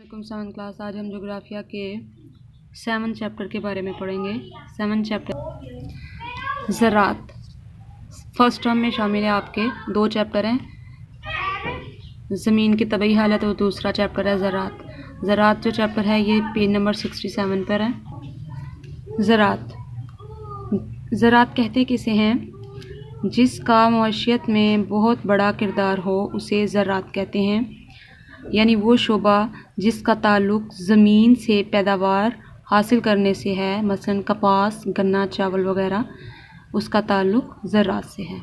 वालेकुम। 7 क्लास। आज हम जोग्राफिया के 7 चैप्टर के बारे में पढ़ेंगे। 7 चैप्टर ज़रात फर्स्ट टर्म में शामिल है। आपके 2 चैप्टर हैं, ज़मीन की तबई हालत और दूसरा चैप्टर है ज़रात। ज़रात जो चैप्टर है ये पेज नंबर 67 पर है। ज़रात कहते किसे हैं? जिसका मईशत में बहुत बड़ा किरदार हो उसे ज़रात कहते हैं, यानी वो शोबा जिसका ताल्लुक़ ज़मीन से पैदावार हासिल करने से है, मसलन कपास, गन्ना, चावल वगैरह, उसका ताल्लुक़ ज़रात से है।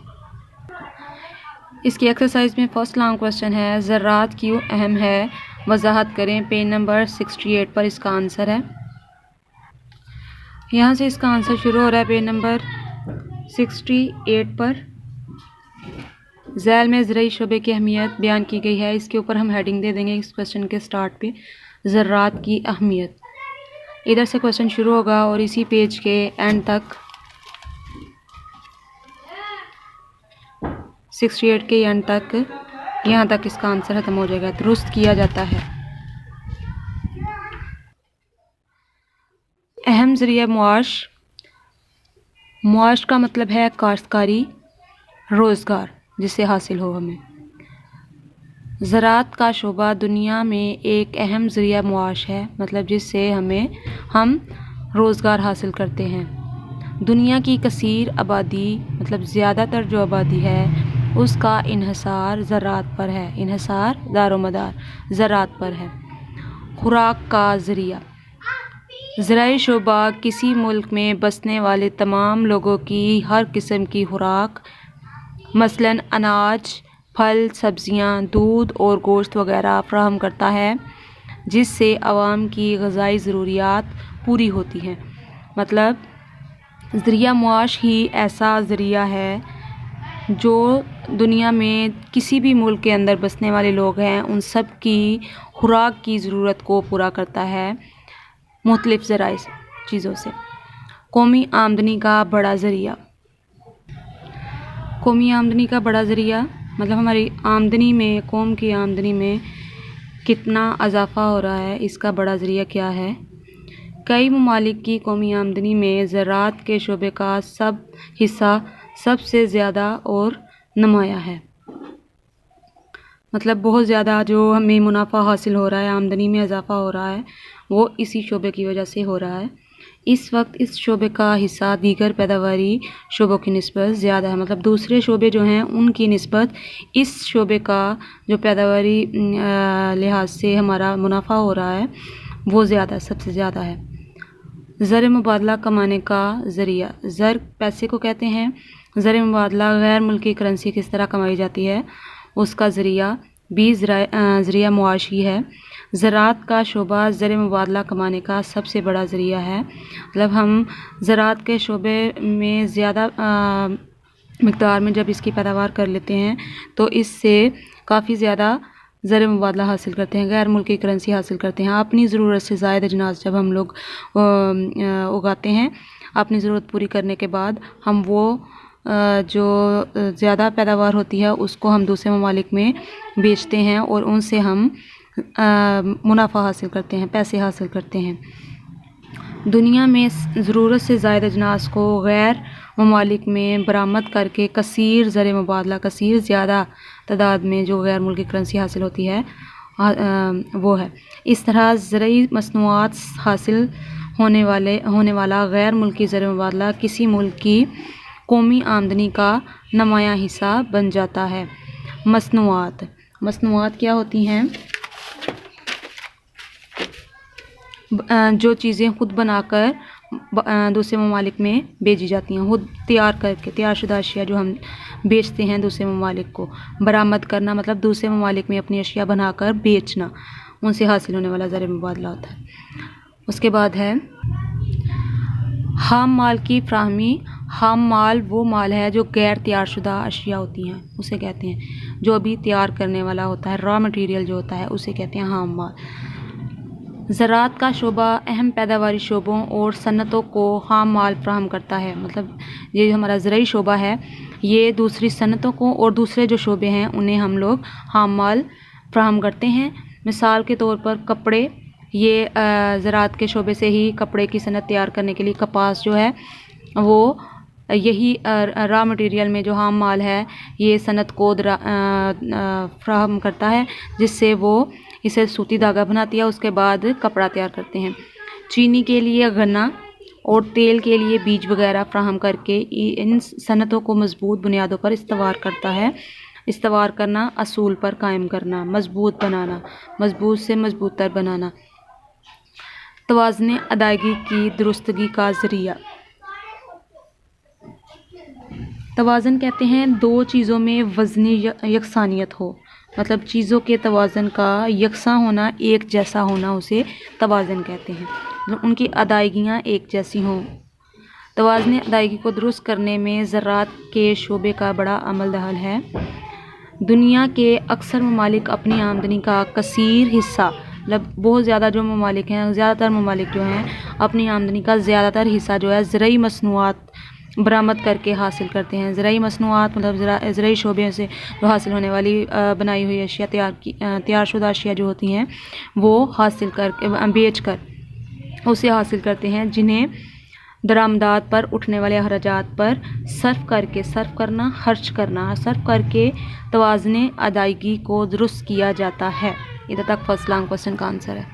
इसकी एक्सरसाइज में फर्स्ट लॉन्ग क्वेश्चन है, ज़रात क्यों अहम है, वजाहत करें। पेज नंबर 68 पर इसका आंसर है। यहाँ से इसका आंसर शुरू हो रहा है पेज नंबर 68 पर। झैल में ज़रई शोबे की अहमियत बयान की गई है। इसके ऊपर हम हेडिंग दे देंगे इस क्वेश्चन के स्टार्ट पे, ज़रात की अहमियत। इधर से क्वेश्चन शुरू होगा और इसी पेज के एंड तक 68 के एंड तक यहाँ तक इसका आंसर ख़त्म हो जाएगा। दुरुस्त किया जाता है। अहम ज़रिया मुआश। मुआश का मतलब है काश्तकारी, रोज़गार जिससे हासिल हो हमें। ज़रात का शोबा दुनिया में एक अहम ज़रिया मुआश है, मतलब जिससे हम रोज़गार हासिल करते हैं। दुनिया की कसीर आबादी, मतलब ज़्यादातर जो आबादी है उसका इन्हिसार ज़रात पर है। इन्हिसार दारोमदार ज़रात पर है। खुराक का ज़रिया। ज़राई शोबा किसी मुल्क में बसने वाले तमाम लोगों की हर किस्म की खुराक, मसलन अनाज, फल, सब्ज़ियाँ, दूध और गोश्त वगैरह फराहम करता है, जिससे आवाम की ग़िज़ाई ज़रूरियात पूरी होती हैं। मतलब ज़रिया मुआश ही ऐसा ज़रिया है जो दुनिया में किसी भी मुल्क के अंदर बसने वाले लोग हैं उन सब की खुराक की ज़रूरत को पूरा करता है मुख्तलिफ़ ज़राए चीज़ों से। कौमी आमदनी का बड़ा ज़रिया। कौमी आमदनी का बड़ा ज़रिया मतलब हमारी आमदनी में, कौम की आमदनी में कितना इजाफ़ा हो रहा है, इसका बड़ा ज़रिया क्या है। कई ममालिक की कौमी आमदनी में ज़रात के शोबे का हिस्सा सबसे ज़्यादा और नुमाया है। मतलब बहुत ज़्यादा जो हमें मुनाफा हासिल हो रहा है, आमदनी में इजाफ़ा हो रहा है, वो इसी शोबे की वजह से हो रहा है। इस वक्त इस शोबे का हिस्सा दीगर पैदावारी शोबों की निस्बत ज़्यादा है। मतलब दूसरे शोबे जो हैं उनकी निस्बत इस शोबे का जो पैदावारी लिहाज से हमारा मुनाफा हो रहा है वो ज़्यादा, सबसे ज़्यादा है। ज़र मुबादला कमाने का ज़रिया। ज़र पैसे को कहते हैं। ज़र मुबादला गैर मुल्की करेंसी किस तरह कमाई जाती है, उसका ज़रिया भी ज़रिया मुआशी है। ज़रात का शोबा ज़र मुबादला कमाने का सबसे बड़ा ज़रिया है। मतलब हम ज़रात के शोबे में ज़्यादा मिक़दार में जब इसकी पैदावार कर लेते हैं तो इससे काफ़ी ज़्यादा ज़र मुबादला हासिल करते हैं, गैर मुल्की करेंसी हासिल करते हैं। अपनी ज़रूरत से ज़ायद अजनास जब हम लोग उगाते हैं, अपनी ज़रूरत पूरी करने के बाद हम वो जो ज़्यादा पैदावार होती है उसको हम दूसरे ममालिक में बेचते हैं और उनसे हम मुनाफा हासिल करते हैं, पैसे हासिल करते हैं। दुनिया में ज़रूरत से ज़ायद अजनास को गैर ममालिक में बरामद करके कसीर ज़र मुबादला, कसीर ज़्यादा तादाद में जो गैर मुल्की करेंसी हासिल होती है वो है। इस तरह ज़रई मसनूआत हासिल होने वाला गैर मुल्की ज़र मुबादला किसी मुल्क की कौमी आमदनी का नुमाया हिस्सा बन जाता है। मसनूआत क्या होती हैं? जो चीज़ें खुद बनाकर दूसरे ममालिक में भेजी जाती हैं, खुद तैयार करके, तैयारशुदा अशिया जो हम बेचते हैं दूसरे ममालिक को। बरामद करना मतलब दूसरे ममालिक में अपनी अशिया बनाकर बेचना, उनसे हासिल होने वाला ज़र मुबादला होता है। उसके बाद है हाम माल की फ्राहमी। हाम माल वो माल है जो गैर तैयारशुदा अशिया होती हैं, उसे कहते हैं। जो अभी तैयार करने वाला होता है, रॉ मटेरियल जो होता है, उसे कहते हैं हाम माल। ज़रात का शोबा अहम पैदावारी शोबों और सन्नतों को हाम माल फ्राहम करता है। मतलब ये हमारा ज़रई शोबा है, ये दूसरी सन्नतों को और दूसरे जो शोबे हैं उन्हें हम लोग हाम माल फ्राहम करते हैं। مثال کے طور پر کپڑے، یہ زراعت کے شعبے سے ہی کپڑے کی صنعت تیار کرنے کے لیے کپاس جو ہے وہ یہی را مٹیریل میں جو خام مال ہے یہ صنعت کو فراہم کرتا ہے، جس سے وہ اسے سوتی دھاگا بناتی ہے، اس کے بعد کپڑا تیار کرتے ہیں۔ چینی کے لیے گنا اور تیل کے لیے بیج وغیرہ فراہم کر کے ان صنعتوں کو مضبوط بنیادوں پر استوار کرتا ہے۔ استوار کرنا، اصول پر قائم کرنا، مضبوط بنانا، مضبوط سے مضبوط تر بنانا۔ توازن ادائیگی کی درستگی کا ذریعہ۔ توازن کہتے ہیں دو چیزوں میں وزنی یکسانیت ہو، مطلب چیزوں کے توازن کا یکساں ہونا، ایک جیسا ہونا، اسے توازن کہتے ہیں، ان کی ادائیگیاں ایک جیسی ہوں۔ توازن ادائیگی کو درست کرنے میں زراعت کے شعبے کا بڑا عمل دخل ہے۔ دنیا کے اکثر ممالک اپنی آمدنی کا کثیر حصہ، مطلب بہت زیادہ جو ممالک ہیں، زیادہ تر ممالک جو ہیں اپنی آمدنی کا زیادہ تر حصہ جو ہے زرعی مصنوعات برآمد کر کے حاصل کرتے ہیں۔ زرعی مصنوعات مطلب زرعی شعبے سے جو حاصل ہونے والی بنائی ہوئی اشیاء، تیار شدہ اشیاء جو ہوتی ہیں وہ حاصل کر کے بیچ کر اسے حاصل کرتے ہیں، جنہیں درآمدات پر اٹھنے والے اخراجات پر صرف کر کے توازن ادائیگی کو درست کیا جاتا ہے۔ ادھر تک فرسٹ لانگ کوسچن کا آنسر ہے۔